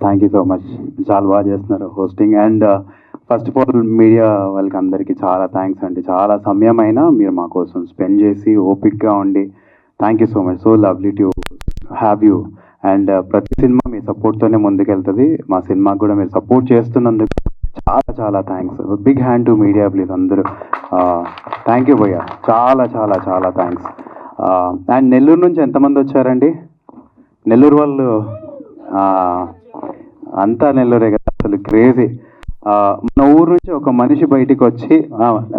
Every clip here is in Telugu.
Thank you so much. చాలా బాగా చేస్తున్నారు hosting. And first of all media వాళ్ళకి అందరికీ చాలా థ్యాంక్స్ అండి. చాలా సమయమైనా మీరు మా కోసం స్పెండ్ చేసి ఓపిక్గా ఉండి thank you so much. So lovely to have you. And ప్రతి సినిమా మీ సపోర్ట్తోనే ముందుకెళ్తుంది. మా సినిమాకి కూడా మీరు సపోర్ట్ చేస్తున్నందుకు చాలా చాలా thanks. Big hand to media please అందరూ. థ్యాంక్ యూ భయ్య, చాలా చాలా చాలా థ్యాంక్స్. అండ్ నెల్లూరు నుంచి ఎంతమంది వచ్చారండి? నెల్లూరు వాళ్ళు అంతా నెల్లూరే కదా, అసలు క్రేజీ. మన ఊరు నుంచి ఒక మనిషి బయటికి వచ్చి,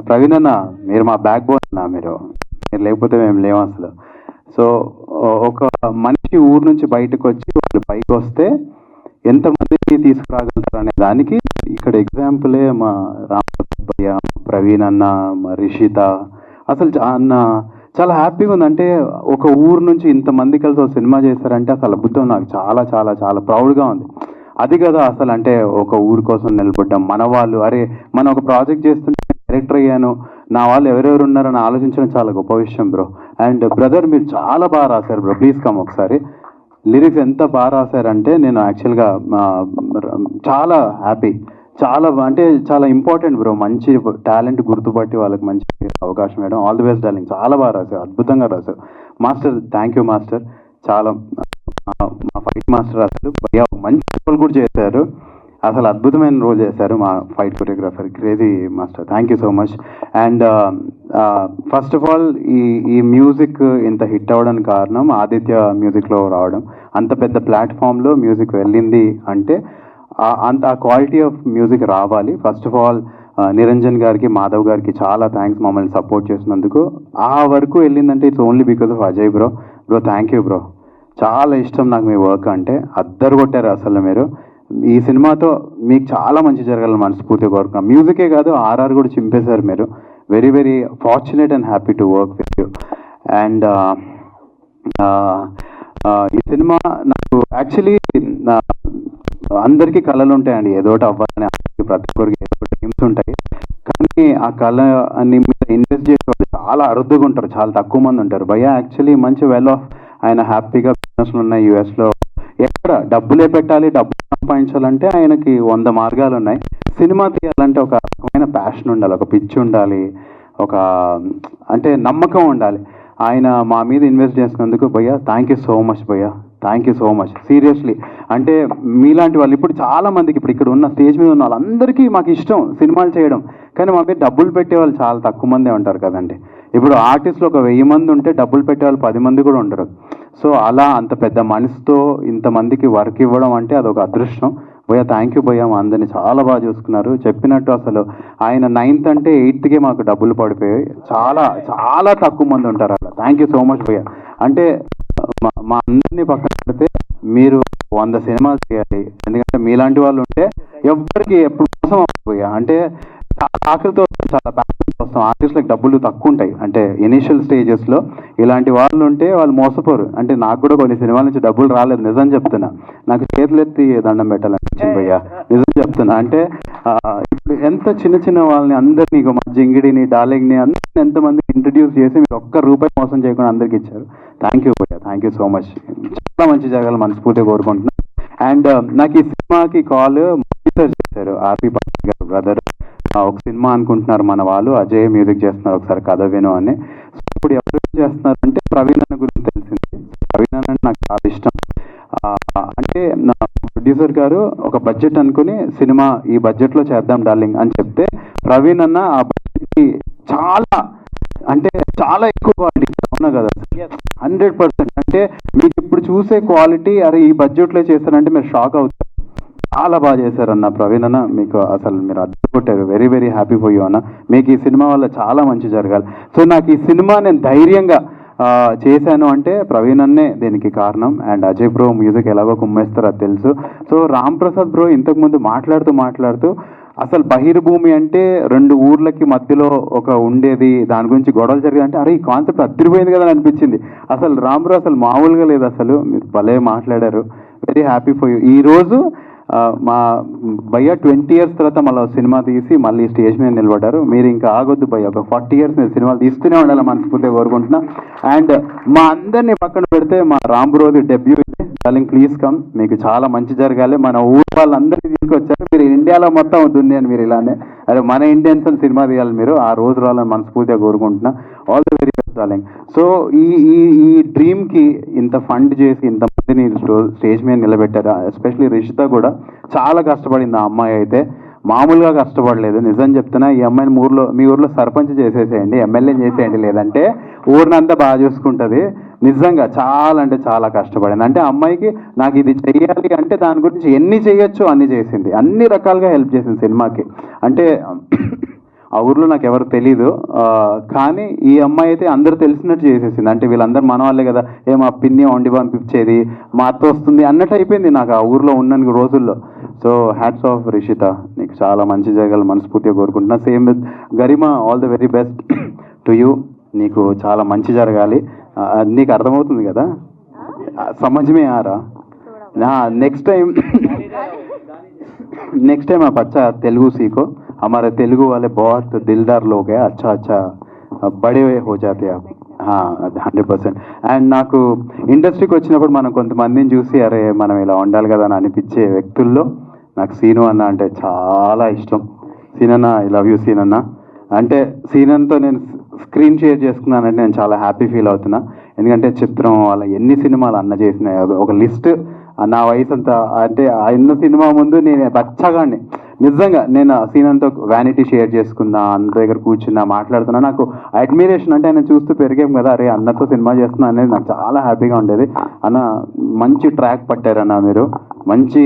ప్రవీణ్ అన్న మీరు మా బ్యాక్ బోన్ అన్న, మీరు లేకపోతే మేము లేము అసలు. సో ఒక మనిషి ఊరు నుంచి బయటకు వచ్చి వాళ్ళు పైకి వస్తే ఎంతమందిని తీసుకురాగలుగుతారు అనే దానికి ఇక్కడ ఎగ్జాంపులే మా రామయ్య, ప్రవీణ్ అన్న, మా రిషిత. అసలు అన్న చాలా హ్యాపీగా ఉంది. అంటే ఒక ఊరు నుంచి ఇంతమంది కలిసి ఒక సినిమా చేశారంటే అసలు అద్భుతం. నాకు చాలా చాలా చాలా ప్రౌడ్గా ఉంది. అది కదా అసలు, అంటే ఒక ఊరి కోసం నిలబడ్డాం మన వాళ్ళు. అరే మనం ఒక ప్రాజెక్ట్ చేస్తుంటే డైరెక్టర్ అయ్యాను, నా వాళ్ళు ఎవరెవరు ఉన్నారని ఆలోచించడం చాలా గొప్ప విషయం బ్రో. అండ్ బ్రదర్ మీరు చాలా బాగా రాశారు బ్రో, ప్లీజ్ కమ్ ఒకసారి. లిరిక్స్ ఎంత బాగా రాశారంటే నేను యాక్చువల్గా చాలా హ్యాపీ. చాలా అంటే చాలా ఇంపార్టెంట్ బ్రో, మంచి టాలెంట్ గుర్తుపట్టి వాళ్ళకి మంచి అవకాశం ఇవ్వడం. ఆల్ ది బెస్ట్ డార్లింగ్, చాలా బాగా రాశారు, అద్భుతంగా రాశారు మాస్టర్. Thank you master. చాలా మా ఫైట్ మాస్టర్ అసలు మంచి రోల్ కూడా చేశారు, అసలు అద్భుతమైన రోల్ చేశారు మా fight choreographer, crazy master. Thank you so much. And first of all ఈ మ్యూజిక్ ఇంత హిట్ అవ్వడానికి కారణం ఆదిత్య మ్యూజిక్లో రావడం. అంత పెద్ద ప్లాట్ఫామ్లో మ్యూజిక్ వెళ్ళింది అంటే అంత క్వాలిటీ ఆఫ్ మ్యూజిక్ రావాలి. ఫస్ట్ ఆఫ్ ఆల్ నిరంజన్ గారికి, మాధవ్ గారికి చాలా థ్యాంక్స్ మమ్మల్ని సపోర్ట్ చేసినందుకు. ఆ వరకు వెళ్ళిందంటే it's only because of Ajay bro. Bro thank you bro, చాలా ఇష్టం నాకు మీ వర్క్ అంటే. అద్దరు కొట్టారు అసలు మీరు. ఈ సినిమాతో మీకు చాలా మంచి జరగాలని మనస్ఫూర్తిగా కోరుకున్నాం. మ్యూజికే కాదు ఆర్ఆర్ కూడా చింపేశారు మీరు. Very very fortunate and happy to work with you. And ఈ సినిమా నాకు యాక్చువల్లీ అందరికీ కళలు ఉంటాయండి, ఏదోటి అవ్వాలని. ప్రతి ఒక్కరికి ఏదో డ్రీమ్స్ ఉంటాయి, కానీ ఆ కళ అని మీద ఇన్వెస్ట్ చేసేవాళ్ళు చాలా అరుదుగా ఉంటారు, చాలా తక్కువ మంది ఉంటారు. భయ్య యాక్చువల్లీ మంచి వెల్ ఆఫ్, ఆయన హ్యాపీగా బిజినెస్లు ఉన్నాయి యూఎస్లో. ఎక్కడ డబ్బులే పెట్టాలి, డబ్బులు సంపాదించాలంటే ఆయనకి 100 మార్గాలు ఉన్నాయి. సినిమా తీయాలంటే ఒక రకమైన ప్యాషన్ ఉండాలి, ఒక పిచ్చి ఉండాలి, ఒక అంటే నమ్మకం ఉండాలి. ఆయన మా మీద ఇన్వెస్ట్ చేసినందుకు భయ్య థ్యాంక్ యూ సో మచ్ భయ్య, thank you so much seriously. అంటే మీలాంటి వాళ్ళు ఇప్పుడు చాలా మందికి, ఇప్పుడు ఇక్కడ ఉన్న స్టేజ్ మీద ఉన్న వాళ్ళందరికీ మాకు ఇష్టం సినిమాలు చేయడం, కానీ మా మీద డబ్బులు పెట్టే వాళ్ళు చాలా తక్కువ మందే ఉంటారు కదండి. ఇప్పుడు ఆర్టిస్టులు ఒక 1000 మంది ఉంటే డబ్బులు పెట్టే వాళ్ళు 10 మంది కూడా ఉండరు. సో అలా అంత పెద్ద మనసుతో ఇంతమందికి వర్క్ ఇవ్వడం అంటే అదొక అదృష్టం. భయ్య థ్యాంక్ యూ భయ్య, మా అందరినీ చాలా బాగా చూసుకున్నారు. చెప్పినట్టు అసలు ఆయన 9th అంటే 8thకే మాకు డబ్బులు పడిపోయాయి. చాలా చాలా తక్కువ మంది ఉంటారు అలా. థ్యాంక్ యూ సో మచ్ భయ్య. అంటే మా అందరినీ పక్కన పెడితే మీరు 100 సినిమాలు చేయాలి, ఎందుకంటే మీలాంటి వాళ్ళు ఉంటే ఎవ్వరికి ఎప్పుడు కోసం భయ్య. అంటే చాలా ఆకలితో వస్తాం, చాలా ప్యాషన్తో వస్తాం. ఆర్టిస్ట్లకు డబ్బులు తక్కువ ఉంటాయి, అంటే ఇనీషియల్ స్టేజెస్లో ఇలాంటి వాళ్ళు ఉంటే వాళ్ళు మోసపోరు. అంటే నాకు కూడా కొన్ని సినిమాల నుంచి డబ్బులు రాలేదు, నిజం చెప్తున్నా. నాకు చేతులెత్తి దండం పెట్టాలనిపించింది భయ్య, నిజం చెప్తున్నా. అంటే ఇప్పుడు ఎంత చిన్న చిన్న వాళ్ళని అందరినీ, మా జింగిడిని, డార్లింగ్ని అందరిని ఎంతమంది ఇంట్రడ్యూస్ చేసి మీరు ₹1 మోసం చేయకుండా అందరికి ఇచ్చారు. థ్యాంక్ యూ భయ్య, థ్యాంక్ యూ సో మచ్. చాలా మంచి జరగాలి మనస్ఫూర్తిగా కోరుకుంటున్నాను. అండ్ నాకు ఈ సినిమాకి కాల్ చేశారు ఆర్పి పాటిల్ గారు, బ్రదర్ ఒక సినిమా అనుకుంటున్నారు మన వాళ్ళు, అజయ్ మ్యూజిక్ చేస్తున్నారు, ఒకసారి కథ విను అని. ఇప్పుడు ఎవరు చేస్తున్నారంటే ప్రవీణ్ అన్న గురించి తెలిసింది. ప్రవీణ్ అన్న నాకు చాలా ఇష్టం. అంటే నా ప్రొడ్యూసర్ గారు ఒక బడ్జెట్ అనుకుని సినిమా ఈ బడ్జెట్లో చేద్దాం డార్లింగ్ అని చెప్తే, ప్రవీణ్ అన్న ఆ బడ్జెట్కి చాలా అంటే చాలా ఎక్కువ క్వాలిటీ, అవునా కదా 100%. అంటే మీకు ఇప్పుడు చూసే క్వాలిటీ, అరే ఈ బడ్జెట్లో చేస్తారంటే మీరు షాక్ అవుతారు. చాలా బాగా చేశారన్న ప్రవీణ్ అన్న, మీకు అసలు మీరు అడ్డుకొట్టారు. Very very happy for you అన్న. మీకు ఈ సినిమా వల్ల చాలా మంచి జరగాలి. సో నాకు ఈ సినిమా నేను ధైర్యంగా చేశాను అంటే ప్రవీణ్ అన్నే దీనికి కారణం. అండ్ అజయ్ బ్రో మ్యూజిక్ ఎలాగో కుమ్మేస్తారో అది తెలుసు. సో రామ్ ప్రసాద్ బ్రో ఇంతకుముందు మాట్లాడుతూ అసలు బహిర్భూమి అంటే 2 ఊర్లకి మధ్యలో ఒక ఉండేది, దాని గురించి గొడవలు జరిగాయంటే అరే ఈ కాన్సెప్ట్ అదిరిపోయింది కదా అనిపించింది. అసలు రామ్ బ్రో అసలు మామూలుగా లేదు, అసలు మీరు భలే మాట్లాడారు. Very happy for you. ఈరోజు మా భయ్య 20 years తర్వాత మళ్ళీ సినిమా తీసి మళ్ళీ స్టేజ్ మీద నిలబడ్డారు. మీరు ఇంకా ఆగొద్దు భయ్య, ఒక 40 years మీరు సినిమాలు తీస్తూనే ఉండాలి మనస్ఫూర్తిగా కోరుకుంటున్నా. అండ్ మా అందరినీ పక్కన పెడితే మా రామ్ బ్రోది డెబ్యూ డార్లింగ్ ప్లీజ్ కమ్, మీకు చాలా మంచి జరగాలి. మన ఊరు వాళ్ళందరినీ తీసుకొచ్చారు, మీరు ఇండియాలో మొత్తం దున్యాను మీరు ఇలానే. అదే మన ఇండియన్స్ అని సినిమా తీయాలి మీరు, ఆ రోజు రావాలని మనస్ఫూర్తిగా కోరుకుంటున్నా. All the very best darling. So ఈ ఈ ఈ డ్రీమ్కి ఇంత ఫండ్ చేసి ఇంతమందిని స్టేజ్ మీద నిలబెట్టారు. ఎస్పెషలీ రిషిత కూడా చాలా కష్టపడింది. ఆ అమ్మాయి అయితే మామూలుగా కష్టపడలేదు. నిజం చెప్తున్నా, ఈ అమ్మాయిని మీ ఊర్లో సర్పంచ్ చేసేసేయండి, ఎమ్మెల్యేని చేసేయండి, లేదంటే ఊరినంతా బాగా చూసుకుంటుంది. నిజంగా చాలా అంటే చాలా కష్టపడింది. అంటే అమ్మాయికి నాకు ఇది చెయ్యాలి అంటే దాని గురించి ఎన్ని చేయొచ్చు అన్ని చేసింది, అన్ని రకాలుగా హెల్ప్ చేసింది సినిమాకి. అంటే ఆ ఊర్లో నాకు ఎవరు తెలీదు, కానీ ఈ అమ్మాయి అయితే అందరూ తెలిసినట్టు చేసేసింది. అంటే వీళ్ళందరూ మన వాళ్ళే కదా, మా పిన్ని వండి పంపించేది, మా అత్త వస్తుంది అన్నట్టు అయిపోయింది నాకు ఆ ఊర్లో ఉన్న రోజుల్లో. సో హ్యాట్స్ ఆఫ్ రిషిత, నీకు చాలా మంచి జరగాలి మనస్ఫూర్తిగా కోరుకుంటున్నా. Same with Garima, all the very best to you. నీకు చాలా మంచి జరగాలి. నీకు అర్థమవుతుంది కదా, సమझ में आ रहा? नेक्स्ट टाइम आप अच्छा तेलुगु सीखो, हमारे तेलुगु वाले बहुत दिलदार लोग हैं, अच्छा अच्छा बड़े हो जाते आप. 100%. అండ్ నాకు ఇండస్ట్రీకి వచ్చినప్పుడు మనం కొంతమందిని చూసి అరే మనం ఇలా ఉండాలి కదా అని అనిపించే వ్యక్తుల్లో నాకు సీను అన్న అంటే చాలా ఇష్టం. సీనన్న, ఐ లవ్ యూ సీనన్న. అంటే సీనన్తో నేను స్క్రీన్ షేర్ చేసుకున్నానంటే నేను చాలా హ్యాపీ ఫీల్ అవుతున్నా. ఎందుకంటే చిత్రం వాళ్ళ ఎన్ని సినిమాలు అన్న చేసినాయి ఒక లిస్ట్. నా వయసు అంతా అంటే అన్న సినిమా ముందు నేను బచ్చగాడిని. నిజంగా నేను సీనన్తో వ్యానిటీ షేర్ చేసుకున్నా, అన్న దగ్గర కూర్చున్నా, మాట్లాడుతున్నా. నాకు అడ్మిరేషన్, అంటే ఆయన చూస్తూ పెరిగాం కదా, అరే అన్నతో సినిమా చేస్తున్నా అనేది నాకు చాలా హ్యాపీగా ఉండేది. అన్న మంచి ట్రాక్ పట్టారన్న మీరు, మంచి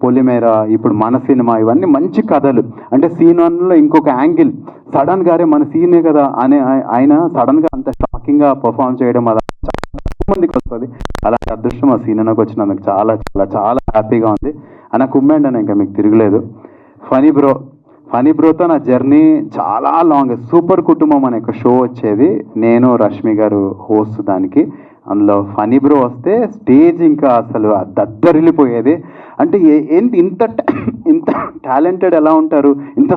పొలిమేర, ఇప్పుడు మన సినిమా, ఇవన్నీ మంచి కథలు. అంటే సీన్ వన్లో ఇంకొక యాంగిల్ సడన్ గారే మన సీనే కదా అనే ఆయన సడన్గా అంత షాకింగ్గా పర్ఫామ్ చేయడం అది చాలా మందికి వస్తుంది. అలాంటి అదృష్టం ఆ సీనకు వచ్చినందుకు చాలా చాలా చాలా హ్యాపీగా ఉంది. అన్న కుమ్మండి అన్న, ఇంకా మీకు తిరగలేదు. ఫనీ బ్రోతో నా జర్నీ చాలా లాంగ్. సూపర్ కుటుంబం అనే ఒక షో వచ్చేది, నేను రష్మి గారు హోస్ట్ దానికి. అందులో ఫనీ బ్రో వస్తే స్టేజ్ ఇంకా అసలు దద్దరిల్లిపోయేది. అంటే ఏంటి ఇంత టాలెంటెడ్ ఎలా ఉంటారు, ఇంత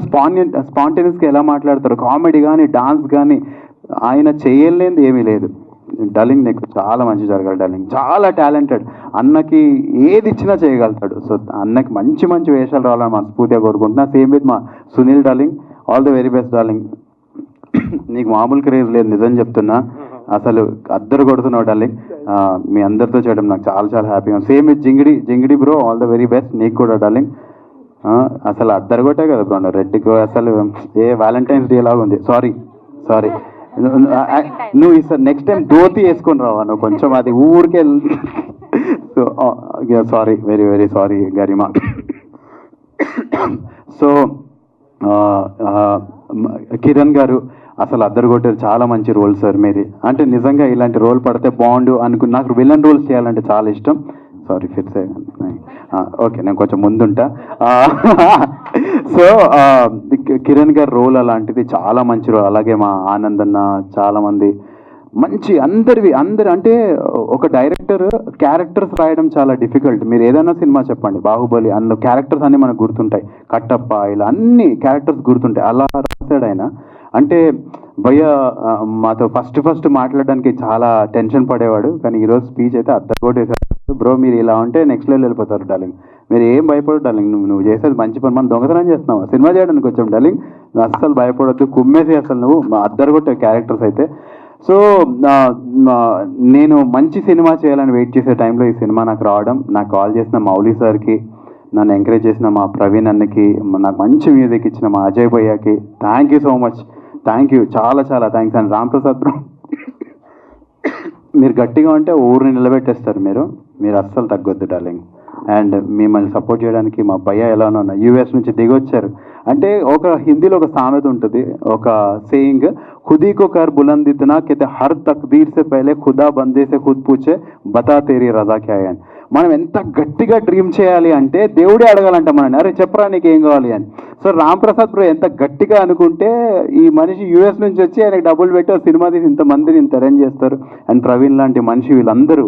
స్పాంటేనియస్గా ఎలా మాట్లాడతారు, కామెడీ కానీ డాన్స్ కానీ ఆయన చేయలేనిది ఏమీ లేదు. డార్లింగ్ నీకు చాలా మంచి జరగాలి డార్లింగ్, చాలా టాలెంటెడ్. అన్నకి ఏది ఇచ్చినా చేయగలుగుతాడు. సో అన్నకి మంచి మంచి వేషాలు రావాలని మనస్ఫూర్తిగా కోరుకుంటున్నా. సేమ్ విత్ మా Sunil darling, all the very best darling. నీకు మామూలు క్రేజ్ లేదు, నిజం చెప్తున్నా, అసలు అద్దరు కొడుతున్నావు డార్లింగ్. మీ అందరితో చేయడం నాకు చాలా చాలా హ్యాపీగా. Same with Jingidi bro, all the very best నీకు కూడా డార్లింగ్. అసలు అద్దరు కొట్టే కదా బ్రో, రెడ్డికి అసలు ఏ వ్యాలంటైన్స్ డే లాగా ఉంది. సారీ నువ్వు ఈసారి నెక్స్ట్ టైం ధోతి వేసుకొని రావా నువ్వు, కొంచెం అది ఊరికే. So sorry, very very sorry Garima. So Kiran గారు అసలు అద్దరు కొట్టారు, చాలా మంచి రోల్ సార్ మీది. అంటే నిజంగా ఇలాంటి రోల్ పడితే బాగుండు అనుకుని, నాకు విలన్ రోల్స్ చేయాలంటే చాలా ఇష్టం. సారీ ఫిర్సే, ఓకే నేను కొంచెం ముందుంటా. సో కిరణ్ గారి రోల్ అలాంటిది, చాలా మంచి రోల్. అలాగే మా ఆనంద్ అన్న, చాలా మంది మంచి అందరు అంటే ఒక డైరెక్టర్ క్యారెక్టర్స్ రాయడం చాలా డిఫికల్ట్. మీరు ఏదైనా సినిమా చెప్పండి, బాహుబలి, అందులో క్యారెక్టర్స్ అన్నీ మనకు గుర్తుంటాయి, కట్టప్ప, ఇలా అన్ని క్యారెక్టర్స్ గుర్తుంటాయి. అలా రాశాడు ఆయన. అంటే భయ్య మాతో ఫస్ట్ మాట్లాడడానికి చాలా టెన్షన్ పడేవాడు, కానీ ఈరోజు స్పీచ్ అయితే అద్దగొట్టేశాడు. బ్రో మీరు ఇలా ఉంటే నెక్స్ట్ లెవెల్ వెళ్ళిపోతారు డార్లింగ్, మీరు ఏం భయపడదు డార్లింగ్, నువ్వు చేసేది మంచి పని. మనం దొంగతనం చేస్తున్నావు, సినిమా చేయడానికి వచ్చాం డార్లింగ్, నువ్వు అస్సలు భయపడొద్దు, కుమ్మేసి అసలు నువ్వు అద్దరగొట్టే క్యారెక్టర్స్ అయితే. సో నేను మంచి సినిమా చేయాలని వెయిట్ చేసే టైంలో ఈ సినిమా నాకు రావడం, నాకు కాల్ చేసిన మౌలి సార్కి, నన్ను ఎంకరేజ్ చేసిన మా ప్రవీణ్ అన్నకి, నాకు మంచి మ్యూజిక్ ఇచ్చిన మా అజయ్ భయ్యాకి thank you so much, thank you, చాలా చాలా thanks. And Ram Prasad bro, మీరు గట్టిగా ఉంటే ఊరిని నిలబెట్టేస్తారు, మీరు అస్సలు తగ్గొద్దు డార్లింగ్. అండ్ మిమ్మల్ని సపోర్ట్ చేయడానికి మా భయ్య ఎలానో యూఎస్ నుంచి దిగొచ్చారు. అంటే ఒక హిందీలో ఒక సామెత ఉంటుంది, ఒక సేయింగ్, ఖుదీ కో కర్ బులంద్ ఇత్నా కితే హర్ తక్దీర్ సే పహలే ఖుదా బందే సే ఖుద్ పూచే బతా తేరీ రజా క్యా హై అని. మనం ఎంత గట్టిగా డ్రీమ్ చేయాలి అంటే దేవుడే అడగాలంట మనని, అరే చెప్పరా నీకు ఏం కావాలి అని. సో రామ్ ప్రసాద్ బ్రో ఎంత గట్టిగా అనుకుంటే ఈ మనిషి యూఎస్ నుంచి వచ్చి ఆయనకి డబ్బులు పెట్టి సినిమా తీసి ఇంతమందిని ఇంత అరేంజ్ చేస్తారు. అండ్ ప్రవీణ్ లాంటి మనిషి, వీళ్ళందరూ.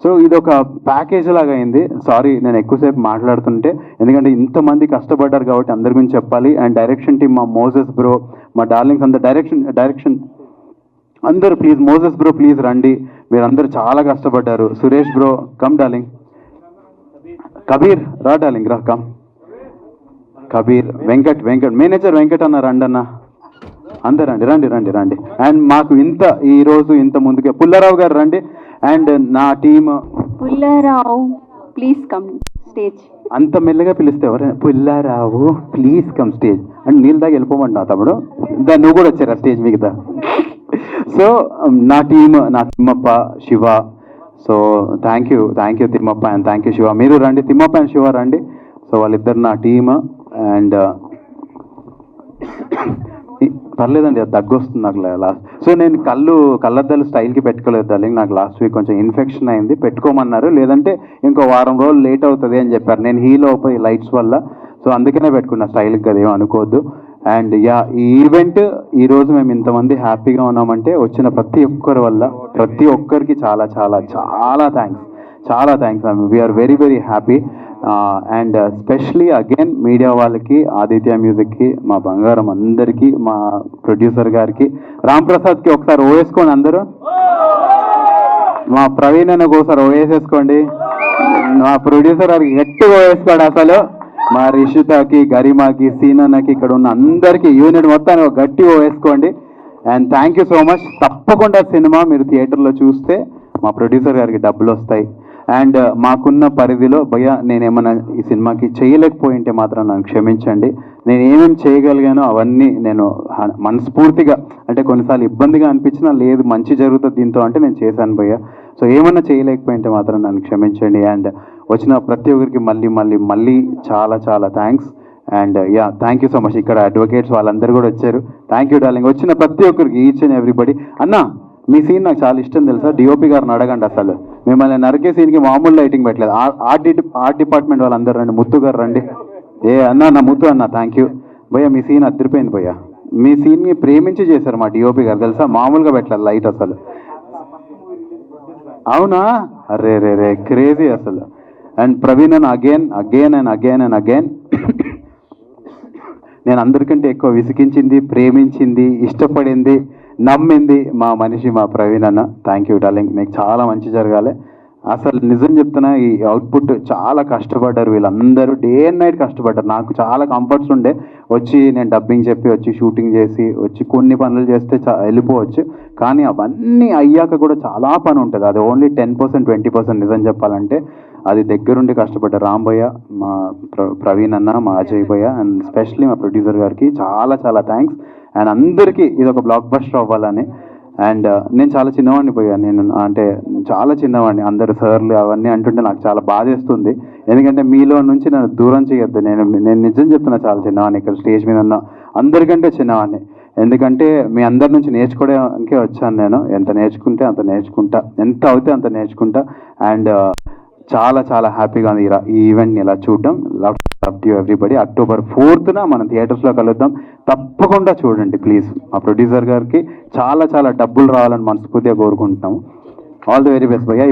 సో ఇది ఒక ప్యాకేజ్ లాగా అయింది. సారీ నేను ఎక్కువసేపు మాట్లాడుతుంటే, ఎందుకంటే ఇంతమంది కష్టపడ్డారు కాబట్టి అందరి గురించి చెప్పాలి. అండ్ డైరెక్షన్ టీమ్, మా మోజెస్ బ్రో, మా డార్లింగ్స్ అందరు, డైరెక్షన్ అందరూ ప్లీజ్, మోజెస్ బ్రో ప్లీజ్ రండి, మీరందరూ చాలా కష్టపడ్డారు. Suresh bro come darling, Kabir రా డార్లింగ్ రా కమ్. కబీర్, వెంకట్ మేనేజర్ వెంకట్ అన్న రండి అన్న, అందరు రండి. అండ్ మాకు ఈరోజు ఇంత ముందుకే పుల్లారావు గారు రండి. అండ్ నా team. Pullarao please come stage. అంత మెల్లగా పిలిస్తే ఎవరైనా Pullarao please come stage and నీళ్ళ దాకా వెళ్ళిపోమంటున్నావు తమ్ముడు, దాన్ని నువ్వు కూడా వచ్చారా స్టేజ్ మిగతా. సో నా టీమ్, నా Thimmappa, Shiva. So thank you Thimmappa and thank you Shiva. మీరు రండి, తిమ్మప్ప అండ్ శివ రండి. సో వాళ్ళిద్దరు నా టీమ్. అండ్ పర్లేదండి, అది దగ్గు వస్తుంది నాకు లాస్ట్. సో నేను కళ్ళద్దాలు స్టైల్కి పెట్టుకోలేదు డార్లింగ్, నాకు లాస్ట్ వీక్ కొంచెం ఇన్ఫెక్షన్ అయింది, పెట్టుకోమన్నారు. లేదంటే ఇంకో వారం రోజులు లేట్ అవుతుంది అని చెప్పారు. నేను హీలో అయిపోయి లైట్స్ వల్ల, సో అందుకనే పెట్టుకున్నా స్టైల్కి, కదా ఏం అనుకోవద్దు. అండ్ ఈ ఈవెంట్ ఈరోజు మేము ఇంతమంది హ్యాపీగా ఉన్నామంటే వచ్చిన ప్రతి ఒక్కరి వల్ల, ప్రతి ఒక్కరికి చాలా చాలా చాలా thanks. We are very very happy. And specially again media వాళ్ళకి, ఆదిత్య మ్యూజిక్కి, మా బంగారం అందరికీ, మా ప్రొడ్యూసర్ గారికి, రామ్ ప్రసాద్కి ఒకసారి ఓవేసుకోండి అందరూ. మా ప్రవీణ్ అన్నకు ఒకసారి ఓవేసేసుకోండి. మా ప్రొడ్యూసర్ గారికి గట్టిగా ఓవేసుకోండి అసలు. మా రిషితకి, గరిమాకి, సీనన్నకి, ఇక్కడ ఉన్న అందరికీ యూనిట్ మొత్తాన్ని గట్టి ఓవేసుకోండి. And thank you so much. తప్పకుండా సినిమా మీరు థియేటర్లో చూస్తే మా ప్రొడ్యూసర్ గారికి డబ్బులు వస్తాయి. అండ్ మాకున్న పరిధిలో భయ్య నేనేమన్నా ఈ సినిమాకి చేయలేకపోయింటే మాత్రం నన్ను క్షమించండి. నేను ఏమేమి చేయగలిగానో అవన్నీ నేను మనస్ఫూర్తిగా, అంటే కొన్నిసార్లు ఇబ్బందిగా అనిపించినా లేదు మంచి జరుగుతుంది దీంతో అంటే నేను చేశాను భయ్య. సో ఏమన్నా చేయలేకపోయింటే మాత్రం నన్ను క్షమించండి. అండ్ వచ్చిన ప్రతి ఒక్కరికి మళ్ళీ చాలా చాలా thanks. And thank you so much. ఇక్కడ అడ్వకేట్స్ వాళ్ళందరూ కూడా వచ్చారు. Thank you darling. వచ్చిన ప్రతి ఒక్కరికి, ఈచ్ అండ్ ఎవ్రీబడి. అన్నా మీ సీన్ నాకు చాలా ఇష్టం తెలుసా, డిఓపి గారిని అడగండి. అసలు మిమ్మల్ని నరికే సీన్కి మామూలు లైటింగ్ పెట్టలేదు. ఆర్ట్ డిపార్ట్మెంట్ వాళ్ళందరూ రండి, ముత్తు గారు రండి. నా ముత్తు అన్న థ్యాంక్ యూ భయ్య. మీ సీన్ అదిరిపోయింది భయ్య. మీ సీన్ని ప్రేమించి చేశారు మా డిఓపి గారు తెలుసా, మామూలుగా పెట్టలేదు లైట్ అసలు. అవునా, రే క్రేజీ అసలు. అండ్ ప్రవీణ్ అన్న అగైన్ నేను అందరికంటే ఎక్కువ విసిగించింది, ప్రేమించింది, ఇష్టపడింది, నమ్మింది మా మనిషి, మా ప్రవీణ్ అన్న. Thank you darling. మీకు చాలా మంచి జరగాలి. అసలు నిజం చెప్తున్నా, ఈ అవుట్పుట్ చాలా కష్టపడ్డారు వీళ్ళందరూ, డే అండ్ నైట్ కష్టపడ్డారు. నాకు చాలా కంఫర్ట్స్ ఉండే, వచ్చి నేను డబ్బింగ్ చెప్పి వచ్చి షూటింగ్ చేసి వచ్చి కొన్ని పనులు చేస్తే వెళ్ళిపోవచ్చు. కానీ అవన్నీ అయ్యాక కూడా చాలా పని ఉంటుంది. అది ఓన్లీ 10%, 20% నిజం చెప్పాలంటే. అది దగ్గరుండి కష్టపడ్డారు రాంబయ్య, మా ప్రవీణ్ అన్న, మా అజయ్ భయ్య, అండ్ స్పెషల్లీ మా ప్రొడ్యూసర్ గారికి చాలా చాలా థ్యాంక్స్. అండ్ అందరికీ ఇది ఒక బ్లాక్ బస్టర్ అవ్వాలని. అండ్ నేను చాలా చిన్నవాడిని పోయాను, నేను అంటే చాలా చిన్నవాడిని. అందరు సార్లు అవన్నీ అంటుంటే నాకు చాలా బాధేస్తుంది. ఎందుకంటే మీలో నుంచి నన్ను దూరం చేయొద్దు. నేను నిజం చెప్తున్నా, చాలా చిన్నవాడిని. ఇక్కడ స్టేజ్ మీద ఉన్న అందరికంటే చిన్నవాడిని. ఎందుకంటే మీ అందరి నుంచి నేర్చుకోవడానికే వచ్చాను నేను. ఎంత నేర్చుకుంటే అంత నేర్చుకుంటా, ఎంత అవుతే అంత నేర్చుకుంటా. అండ్ చాలా చాలా హ్యాపీగా ఉంది ఈ ఈవెంట్ని ఇలా చూడడం. Love you everybody. October 4th మనం థియేటర్స్లో కలుద్దాం. తప్పకుండా చూడండి ప్లీజ్. మా ప్రొడ్యూసర్ గారికి చాలా చాలా డబ్బులు రావాలని మనస్ఫూర్తిగా కోరుకుంటున్నాము. ఆల్ ది వెరీ బెస్ట్ భయ్యా.